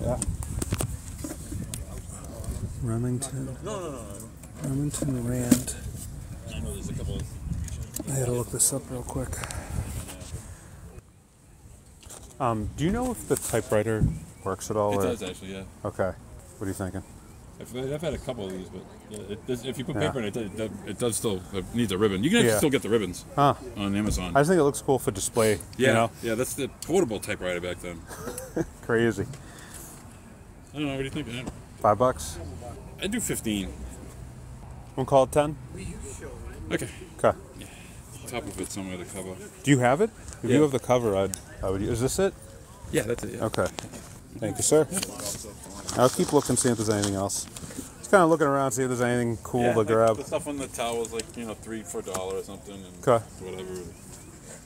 Yeah. Remington. Remington Rand. I know there's a couple of... I gotta look this up real quick. Do you know if the typewriter works at all? It does actually, yeah. Okay. What are you thinking? I've had a couple of these, but yeah, if you put paper in it, it does still it needs a ribbon. You can still get the ribbons on Amazon. I just think it looks cool for display. Yeah, you know? yeah, that's the portable typewriter back then. Crazy. I don't know. What do you think? $5? I'd do 15. We'll call it 10. Okay. Okay. Yeah. Top of it somewhere, the cover. Do you have it? If you have the cover, I would. Is this it? Yeah, that's it. Yeah. Okay. Thank you, sir. I'll keep looking, see if there's anything else. Just kind of looking around, see if there's anything cool to grab. The stuff on the towel is like $3 for $1 or something, and okay. whatever.